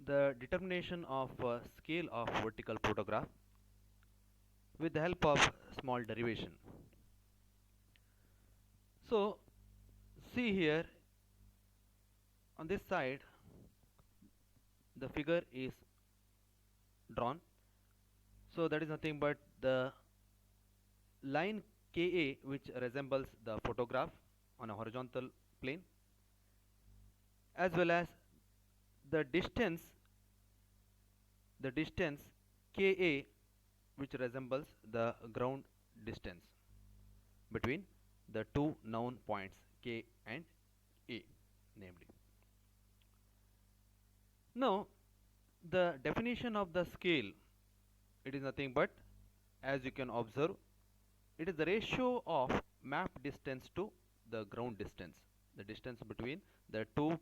the determination of scale of vertical photograph with the help of small derivation. So see here on this side the figure is drawn. So that is nothing but the line KA which resembles the photograph on a horizontal plane, as well as the distance KA which resembles the ground distance between the two known points K and A namely. Now the definition of the scale, it is nothing but, as you can observe, it is the ratio of map distance to the ground distance, the distance between the two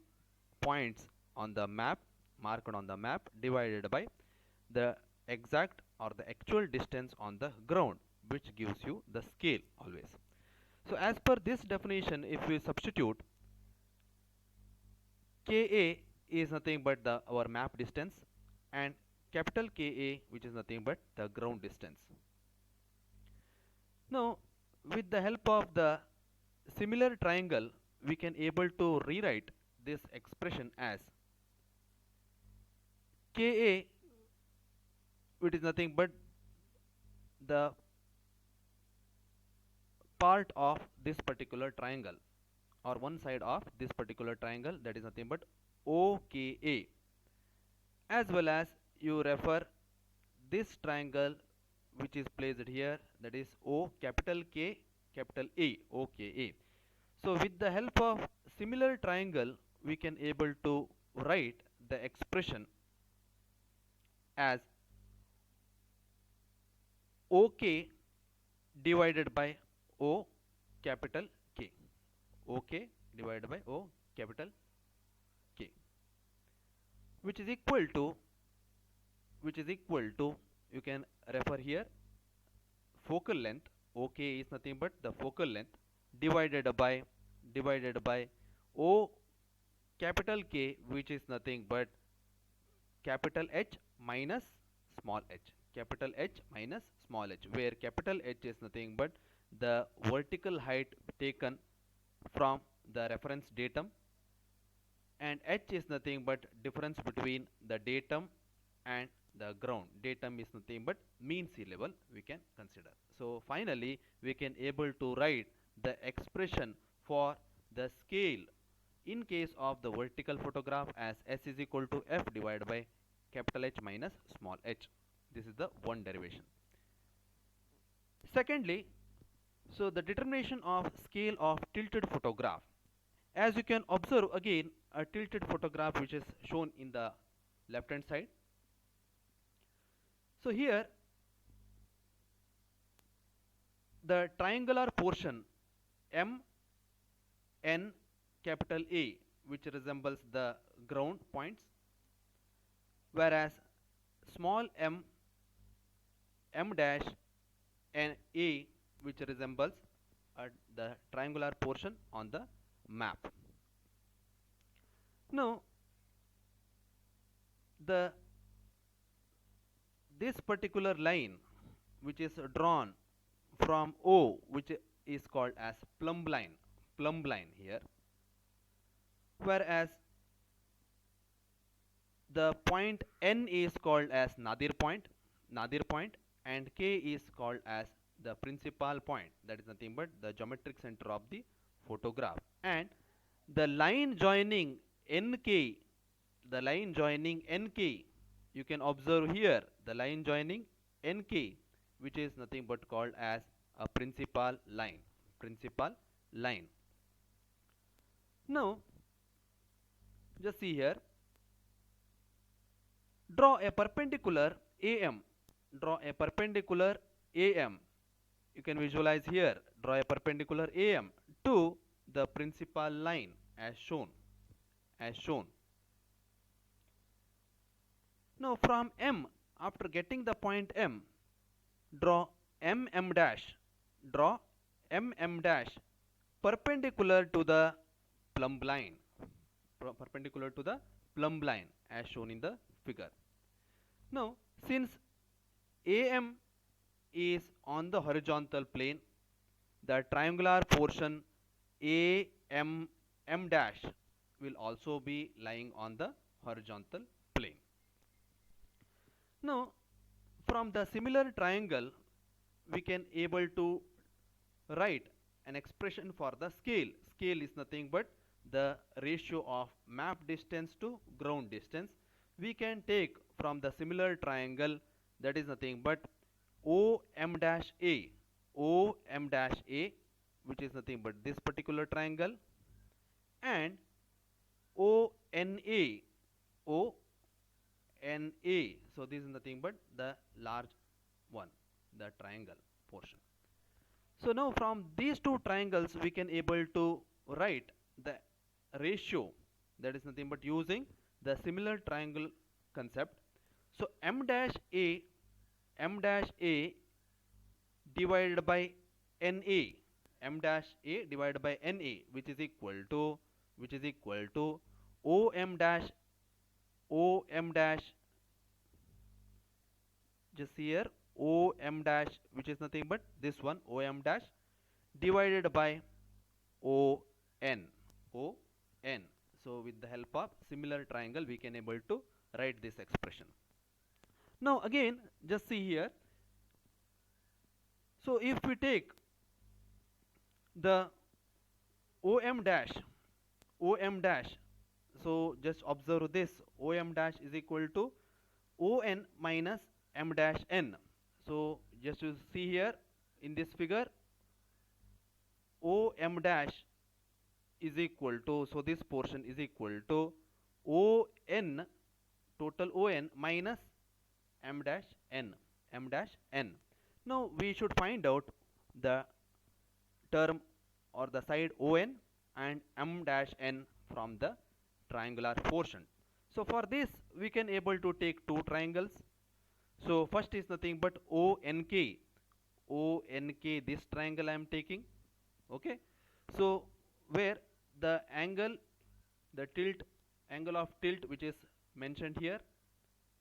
points on the map marked on the map divided by the exact or the actual distance on the ground, which gives you the scale always. So as per this definition, if we substitute Ka is nothing but the our map distance, and capital Ka which is nothing but the ground distance. Now with the help of the similar triangle, we can able to rewrite this expression as Ka, which is nothing but the part of this particular triangle or one side of this particular triangle, that is nothing but OKA, as well as you refer this triangle which is placed here, that is O capital K capital A, OKA. So with the help of similar triangle, we can able to write the expression as OK divided by O capital K. OK divided by O capital K, which is equal to you can refer here focal length. OK is nothing but the focal length divided by O capital K, which is nothing but capital H minus small h, capital H minus small h, where capital H is nothing but the vertical height taken from the reference datum, and h is nothing but difference between the datum and the ground. Datum is nothing but mean sea level we can consider. So finally we can able to write the expression for the scale in case of the vertical photograph as S is equal to F divided by capital H minus small h. This is the one derivation. Secondly, so the determination of scale of tilted photograph. As you can observe again a tilted photograph which is shown in the left hand side. So here the triangular portion M N capital A, which resembles the ground points, whereas small m dash and A, which resembles the triangular portion on the map. Now this particular line which is drawn from O, which is called as plumb line here, whereas the point N is called as nadir point, and K is called as the principal point, that is nothing but the geometric center of the photograph. And the line joining NK, you can observe here the line joining NK, which is nothing but called as a principal line. Now just see here, draw a perpendicular AM. You can visualize here, draw a perpendicular AM to the principal line as shown. Now from M, after getting the point M, draw MM dash perpendicular to the plumb line as shown in the figure. Now, since AM is on the horizontal plane, the triangular portion AM dash will also be lying on the horizontal plane. Now, from the similar triangle, we can able to write an expression for the scale. Scale is nothing but the ratio of map distance to ground distance. We can take from the similar triangle, that is nothing but OM dash A, OM dash A, which is nothing but this particular triangle, and ONA, ONA. So this is nothing but the large one, the triangle portion. So now from these two triangles we can able to write the ratio, that is nothing but using the similar triangle concept. So M dash A divided by NA, M dash A divided by NA, which is equal to OM dash OM dash, just here OM dash, which is nothing but this one OM dash divided by ON, ON. So with the help of similar triangle we can able to write this expression. Now again just see here, so if we take the OM dash, OM dash, so just observe this, OM dash is equal to ON minus M dash N. So just to see here in this figure, OM dash is equal to, so this portion is equal to ON, total ON minus M dash N, M dash N. Now we should find out the term or the side ON and M dash N from the triangular portion. So for this we can able to take two triangles. So first is nothing but ONK, ONK, this triangle I am taking. Okay, so where the angle, the tilt, angle of tilt which is mentioned here,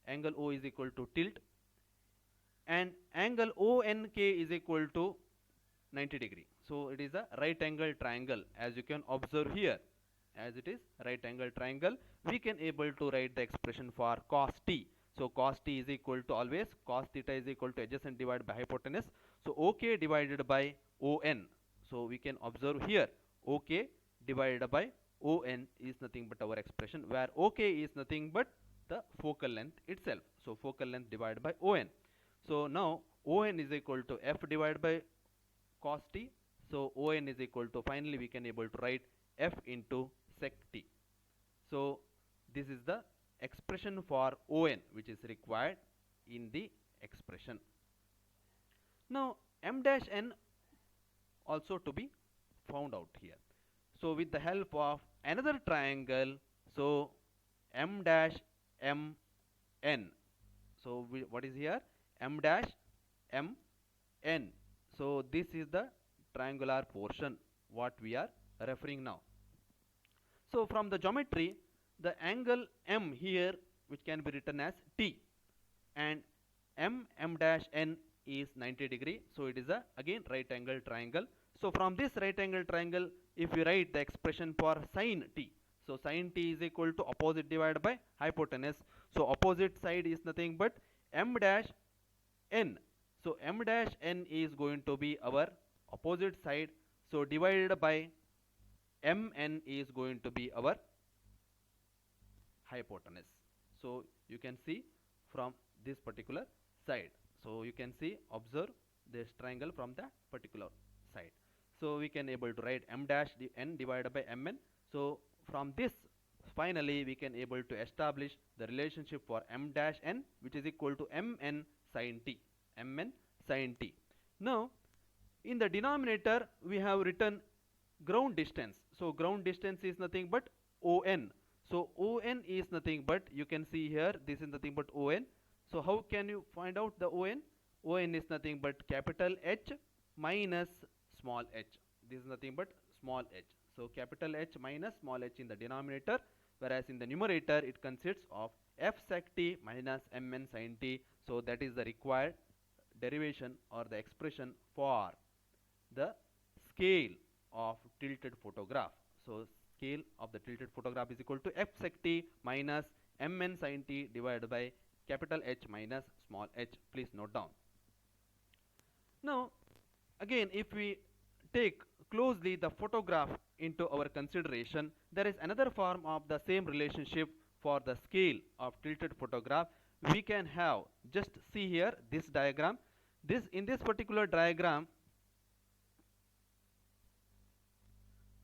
angle O is equal to tilt, and angle ONK is equal to 90 degree. So it is a right angle triangle, as you can observe here. As it is right angle triangle, we can able to write the expression for cos t. So cos t is equal to, always cos theta is equal to adjacent divided by hypotenuse. So OK divided by ON. So we can observe here OK divided by ON is nothing but our expression, where OK is nothing but the focal length itself. So focal length divided by ON. So now ON is equal to F divided by cos t. So ON is equal to, finally we can able to write F into sec t. So this is the expression for ON which is required in the expression. Now M dash N also to be found out here. So with the help of another triangle, so M dash M N. So what is here? M dash M N. So this is the triangular portion what we are referring now. So from the geometry, the angle M here, which can be written as T, and M dash N is 90 degree. So it is a again right angle triangle. So from this right angle triangle, if we write the expression for sin t, so sin t is equal to opposite divided by hypotenuse. So opposite side is nothing but M dash N. So M dash N is going to be our opposite side. So divided by Mn is going to be our hypotenuse. So you can see from this particular side. So you can see, observe this triangle from the particular side. So we can able to write M dash N divided by Mn. So from this finally we can able to establish the relationship for M dash N, which is equal to Mn sin t, Mn sin t. Now in the denominator we have written ground distance. So ground distance is nothing but ON. So ON is nothing but, you can see here, this is nothing but ON. So how can you find out the ON? ON is nothing but capital H minus small h. This is nothing but small h. So capital H minus small h in the denominator, whereas in the numerator it consists of f sec t minus mn sin t. So that is the required derivation or the expression for the scale of tilted photograph. So scale of the tilted photograph is equal to f sec t minus mn sin t divided by capital H minus small h. Please note down. Now again, if we take closely the photograph into our consideration, there is another form of the same relationship for the scale of tilted photograph. We can have, just see here this diagram. In this particular diagram,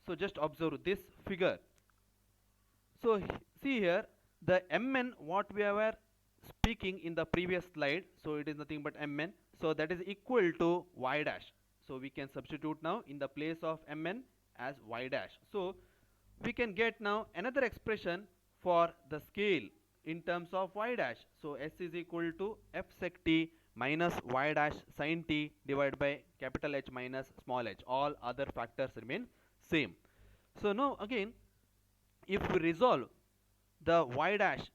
so just observe this figure. So see here the mn what we were speaking in the previous slide, so it is nothing but mn, so that is equal to y dash. So we can substitute now in the place of mn as y dash. So we can get now another expression for the scale in terms of y dash. So s is equal to f sec t minus y dash sin t divided by capital H minus small h. All other factors remain same. So now again, if we resolve the y dash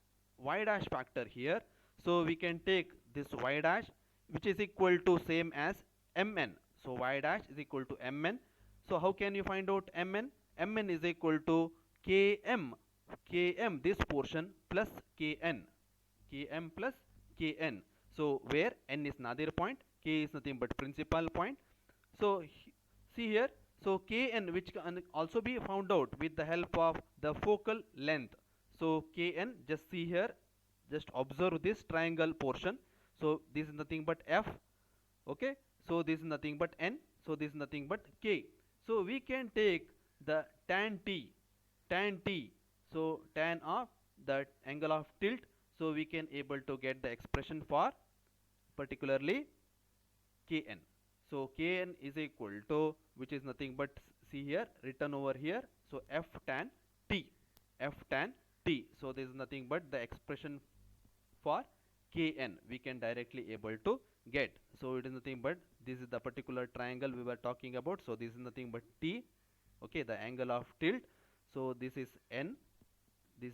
factor here, so we can take this y dash which is equal to same as mn. So y dash is equal to mn. So how can you find out mn? Mn is equal to km this portion plus kn plus kn. So where n is nadir point, k is nothing but principal point. So see here, so kn which can also be found out with the help of the focal length. So kn, just see here, just observe this triangle portion. So this is nothing but f, okay, so this is nothing but n, so this is nothing but k. So we can take the tan t, so tan of the angle of tilt, so we can able to get the expression for particularly kn. So kn is equal to, which is nothing but, see here written over here, so f tan t. So this is nothing but the expression for kn we can directly able to get. So it is nothing but, this is the particular triangle we were talking about. So this is nothing but t, okay, the angle of tilt. So this is n, this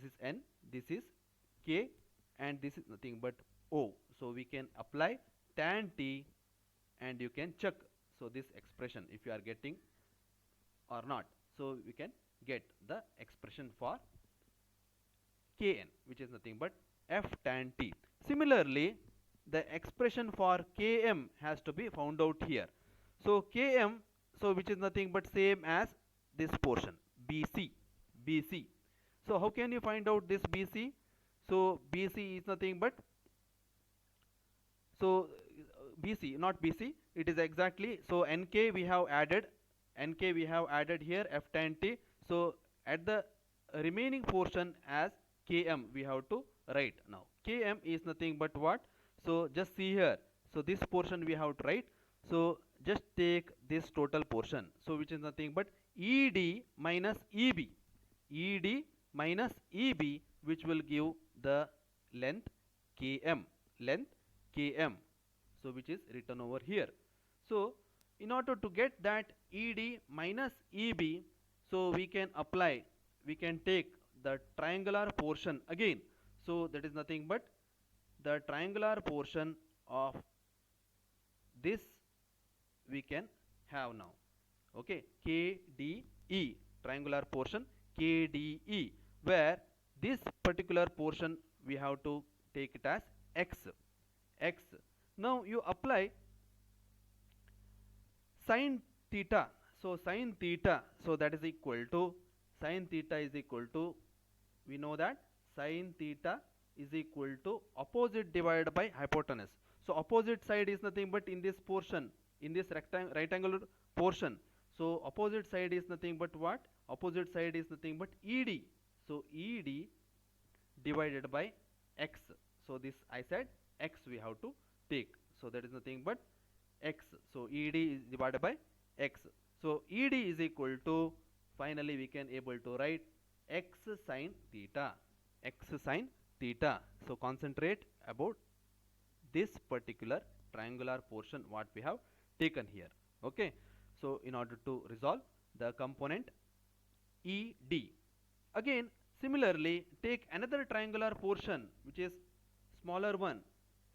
is k, and this is nothing but o. So we can apply tan t and you can check so this expression if you are getting or not. So we can get the expression for kn, which is nothing but f tan t. Similarly, the expression for km has to be found out here. So km, so which is nothing but same as this portion bc. So how can you find out this bc? So bc is nothing but, so bc, not bc, it is exactly, so nk we have added here f tan t. So at the remaining portion as km we have to write. Now km is nothing but what? So just see here, so this portion we have to write. So just take this total portion, so which is nothing but ed minus eb, which will give the length km, so which is written over here. So in order to get that ed minus eb, so we can take the triangular portion again. So that is nothing but the triangular portion of this we can have now, okay, KDE, triangular portion KDE, where this particular portion we have to take it as x. Now you apply sin theta. So sin theta, so that is equal to, we know that sin theta is equal to opposite divided by hypotenuse. So opposite side is nothing but in this portion, in this rectangular portion. So opposite side is nothing but what? Opposite side is nothing but ED. So ED divided by x. So this I said x we have to take. So that is nothing but x. So ED is divided by x. So ED is equal to, finally we can able to write x sin theta. So concentrate about this particular triangular portion what we have taken here. Okay. So in order to resolve the component ED, again Similarly, take another triangular portion which is smaller one.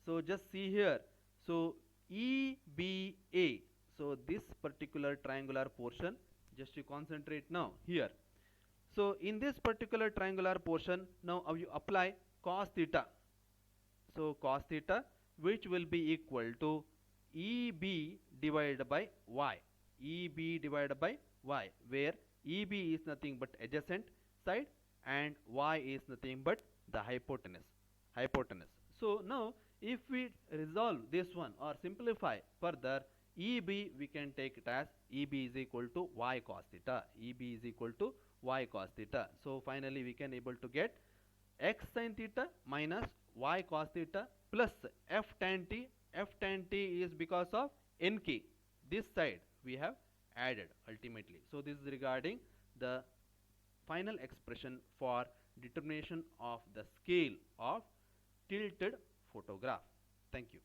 So just see here. So EBA. So this particular triangular portion, just you concentrate now here. So in this particular triangular portion, now you apply cos theta. So cos theta, which will be equal to EB divided by Y. EB divided by Y, where EB is nothing but adjacent side and Y is nothing but the hypotenuse. Hypotenuse. So now if we resolve this one or simplify further, EB we can take it as EB is equal to Y cos theta. EB is equal to Y cos theta. So finally we can able to get x sin theta minus y cos theta plus f tan t. F tan t is because of nk. This side we have added ultimately. So this is regarding the final expression for determination of the scale of tilted photograph. Thank you.